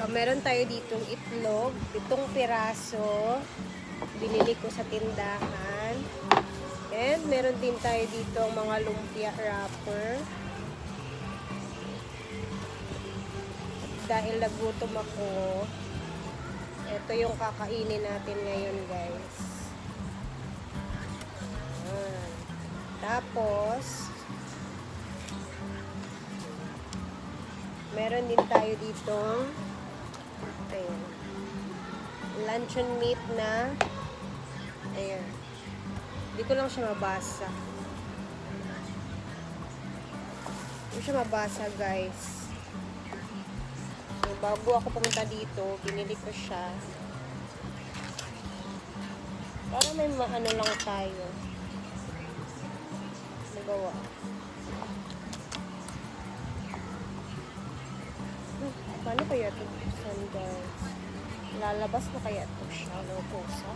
So, meron tayo ditong itlog, 7 piraso. Binili ko sa tindahan. And meron din tayo ditong mga lumpia wrapper. Dahil nagutom ako, ito yung kakainin natin ngayon, guys. Tapos, meron din tayo ditong ayan, luncheon meat na ayan. Hindi ko lang siya mabasa. Hindi siya mabasa, guys. So, bago ako pumunta dito, binili ko siya. Para may maano lang tayo. Magawa. Paano kaya ito buksan, guys? Lalabas na kaya ito siya. Pusa.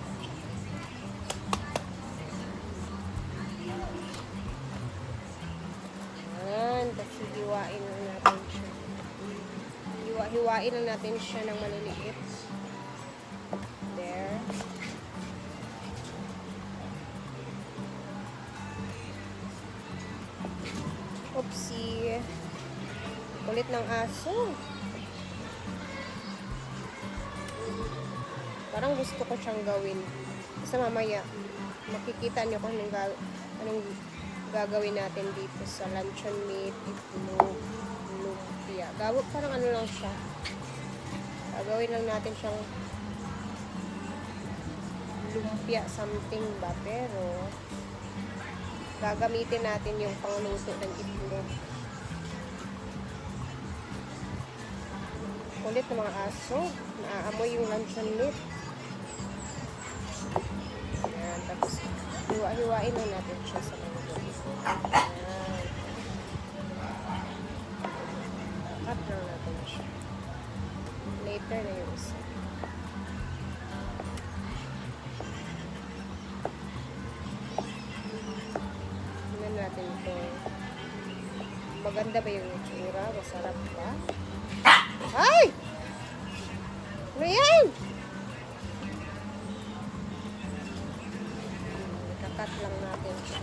Ayan. Tapos hiwain na natin siya. Hiwain na natin siya ng maliliit. There. Oopsie. Kulit ng aso. Parang gusto ko siyang gawin. Kasi mamaya, makikita niyo kung anong gagawin natin dito sa luncheon meat, itlog, lumpia. Parang ano lang siya. Gagawin lang natin siyang lumpia something ba. Pero, gagamitin natin yung pangluto ng itlog. Kulit ng mga aso. Naaamoy yung luncheon meat. Ayan, tapos hiwa-hiwain lang natin siya sa mga ganito. Ayan. Cut lang natin siya. Later na yung isa. Tingnan natin ito. Maganda ba yung itsura? Masarap ba? Ay! Ano yan? Cut lang natin siya.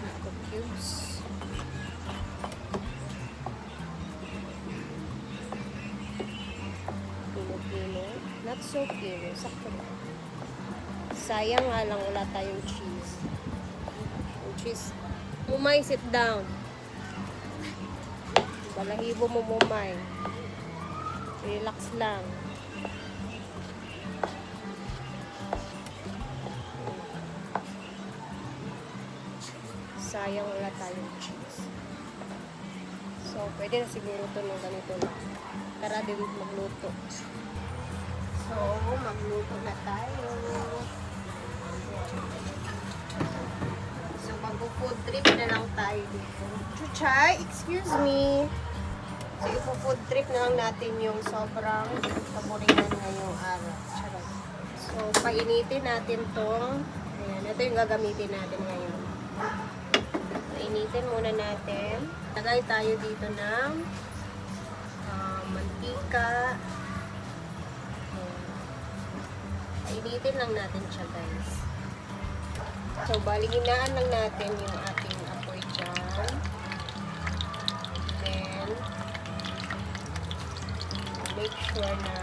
Ito cubes. Pino-pino. Not so pino. Sakto lang. Sayang nga lang wala tayong cheese. Yung cheese. Mumay, sit down. Balahibo mo, Mumay. Relax lang. Sayang wala tayong cheese. So, pwede na siguro ito ng ganito lang. Tara din magluto. So, magluto na tayo. So, mag-food trip na lang tayo dito. Chuchay, excuse me. So, ipo-food trip na lang natin yung sobrang paboringan ngayong araw. Charot. So, painitin natin tong, ayan, ito yung gagamitin natin ngayon. Painitin muna natin. Lagay tayo dito ng mantika. Painitin lang natin siya, guys. So, baliginaan lang natin yung ating apoy dyan. Then, make sure na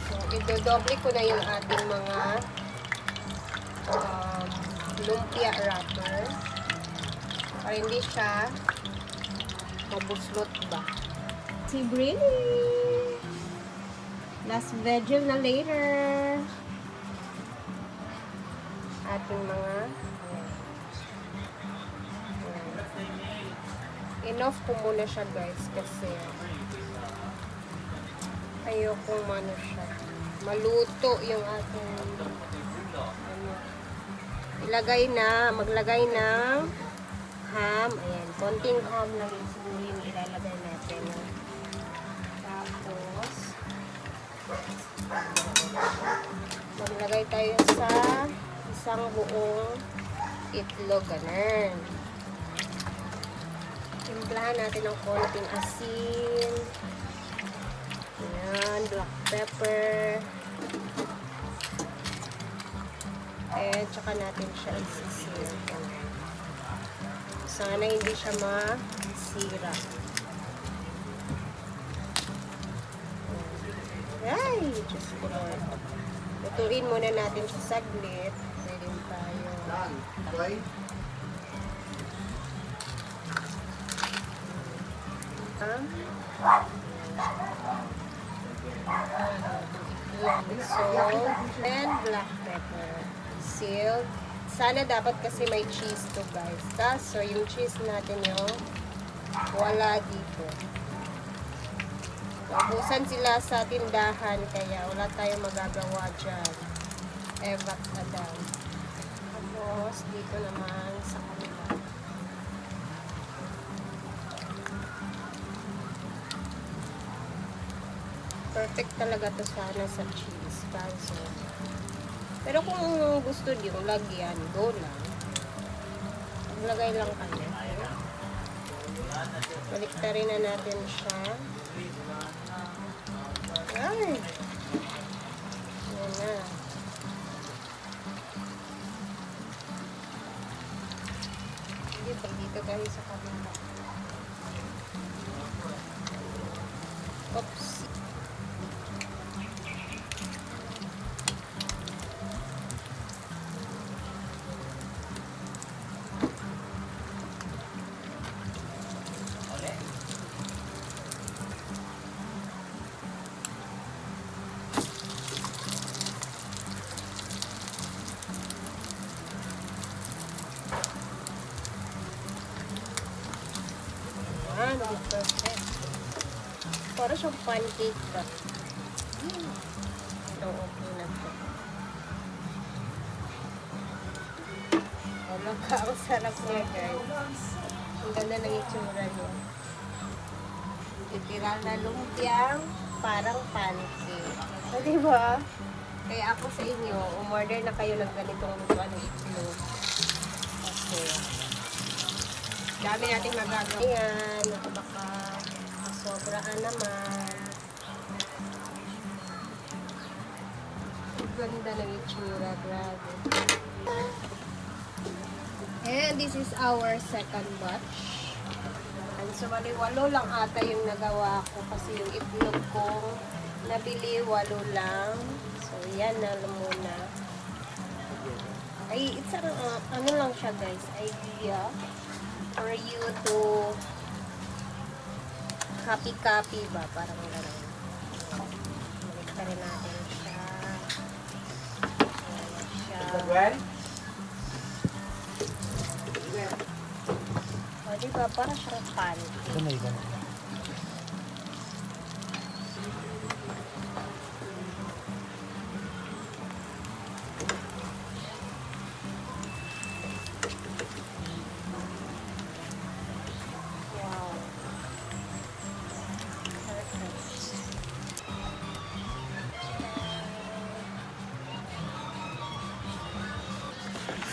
so, idodoble ko na yung ating mga lumpia wrapper para hindi siya mabuslot ba. Si Briley! Last vigil na later. Ating mga enough po muna siya, guys, kasi ayokong ano siya maluto yung ating maglagay ng ham. Ayan, konting ham lang yung siguro yung ilalagay natin. Tapos maglagay tayo sa isang buong itlog, ganun. Timplahan natin ng konting asin. Yan, black pepper. And tsaka natin siya isisir. Sana hindi siya masira. Ay, Diyos ko Lord. Lutuin muna natin siya saglit. Pwede tayo. Salt and black pepper. Sealed. Sana dapat kasi may cheese to guys. Kaso yung cheese natin yung wala dito. Ubusan sila sa tindahan kaya wala tayong magagawa dyan. Evac Adam. Tapos dito naman sa kanila. Perfect talaga to sana sa cheese. Kaso. Pero kung gusto niyo lagyan, go lang. Maglagay lang kayo. Baliktarin na natin siya. Ay! Yan na. Hindi, pag dito tayo sa kabila. Oops. Perfect. Para siyang pancake ka. Ito, okay na ito. Wala ka, ang sarap niya guys. Ang ganda ng itsura niya. Literal na lumpiang parang pancake. So, diba? Kaya ako sa inyo, umorder na kayo ng ganitong lutuan ng itlog. Okay. Dami nating magagawa. Ayan, baka masobraan naman. Ganda ng itsura, grabe. And this is our second batch. And so, walo lang ata yung nagawa ko kasi yung itlog kong nabili, 8 lang. So, yan na muna. Ay, it's ano lang siya guys, idea. For you to copy ba? Parang gano'n. Balik rin natin siya. Ayan siya. O, diba? Parang siyang pancake.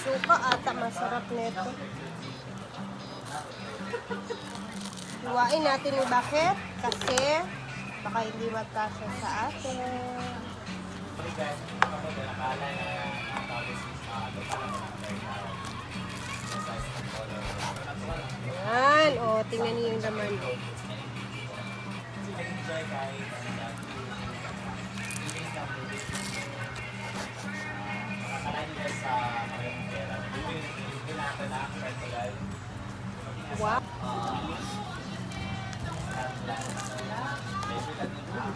Suka ata masarap nito. Luwain natin yung bakit kasi baka hindi magkasya sa atin. Yan, o, tingnan niyo yung laman. Wow.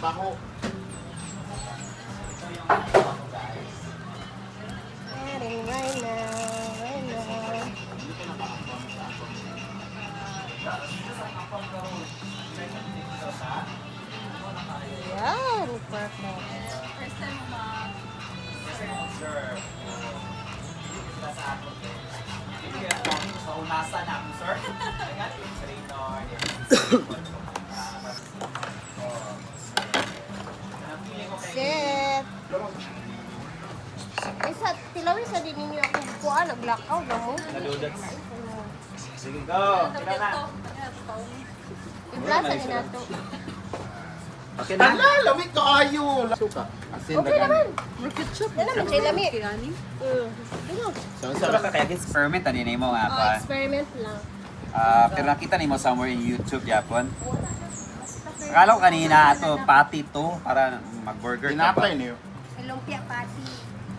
Bango. Right now. Yan, perfect. Sir. Sa unasan ako, sir. Set. Isa, tilawin sa din ninyo ako kuha, nag-blackout na mo. Naludat. Sige, go. Kira na. Iblasa din nato. Okay na. Hala, lamig ka ayo. Suka. Asin Okay naman. Ketchup. Yan naman, kay lami. Kirani. Ano? Ito ba kaya experiment ani nimo nga Oh, pa. experiment lang. Pero nakita nimo somewhere in YouTube yapon. Akala ko kanina ato patty to para mag-burger ka ba. Tinapay niyo. Lumpia patty.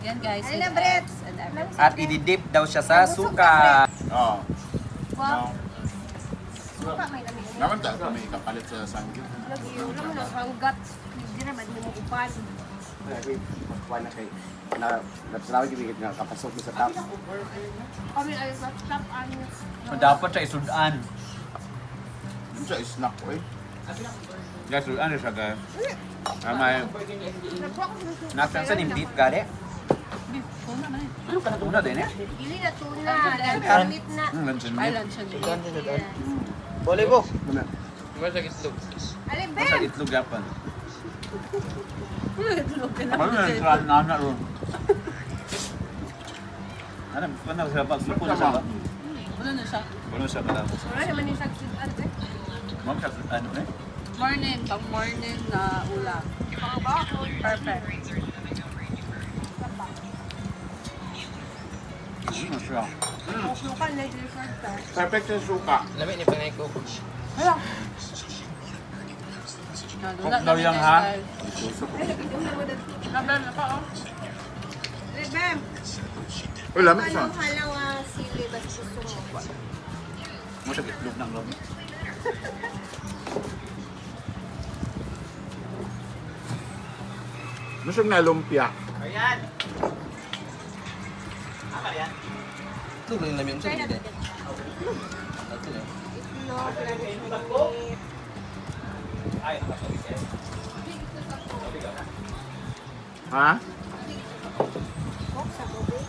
Yan guys. Ano with na, Brett? eggs and everything. At i-dip daw siya sa suka. Oo. Wow. Suka may lami. Naman ta may kapalit sa sanggit. Lagi, wala mo nang hanggat. Hindi na, ba't mo upan? Kuha na kay napasalamat yung nga kapasok mo sa top. Kami ay stop ano. So dapat siya isudan. Yun siya snack ko eh. Guys, sudan siya guys. May nasan yung beef gali. Tuna man eh. Ano ka na tuna din eh? Dili na tuna, lamit na. Luncheon Ay, meat. luncheon meat. Volleyball. Alin, Sa Ben? itlog yapon. Itlog ka na. Ano yung saan na na ron? Ano, paano siya pag lupo na siya ba? Ano na siya? Ano siya ba daw? Wala naman yung sagsudan, Ben. Ma'am siya ano eh? Morning, pang morning na ulam. Perfect. Ano siya? Suka na yung suka. Perfect yung suka. Lamig ni pangay ko. Cook daw yung ha? Nablan na pa oh. Alin, Ben? Uy, lamig siya. Anong halang sili ba gusto mo? Mo siya itlog ng loob. Masang na lumpia. Ayan. Ama yan. Ito rin namin sa Try natin. gilid. Itlog, lamit. Ay, nakasawit eh. Ha? Coke sa tubig.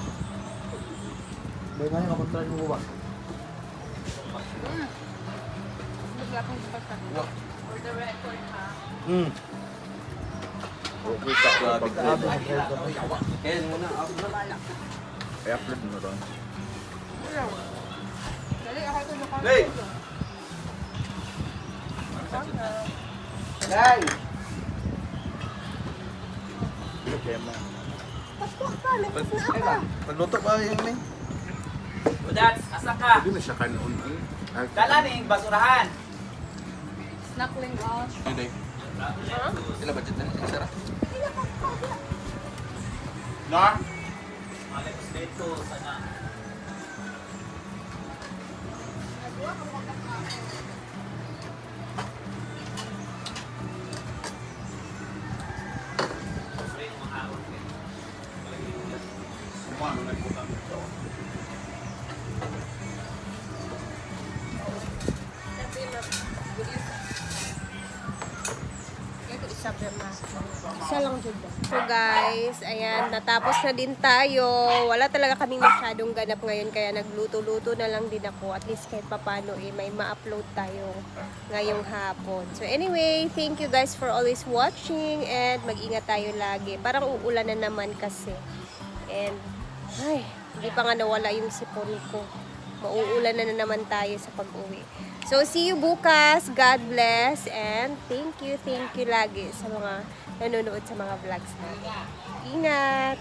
May mga kapunta mo ba? Maglapang sa pagkat. For the record ha. Okay, sa grabe ko. Kaya muna ako na. I-upload mo ron. Dali, ako ito na Hey! Hey! Pasok ka, lakas na ako. Pagluto pa yung may. Udats, asa ka? Hindi na siya kanon. Dala ni basurahan. Snuckling off. Hindi. Sila budget na. Sarap. Na? Malepos dito, sana. Isa lang dyan ba? So guys, ayan, natapos na din tayo. Wala talaga kaming masyadong ganap ngayon, kaya nagluto-luto na lang din ako. At least kahit papano may ma-upload tayo ngayong hapon. So anyway, thank you guys for always watching and mag-ingat tayo lagi. Parang uulan na naman kasi. And, ay, hindi pa nga nawala yung sipon ko. Mauulan na naman tayo sa pag-uwi. So, see you bukas. God bless. And thank you lagi sa mga nanonood sa mga vlogs natin. Ingat!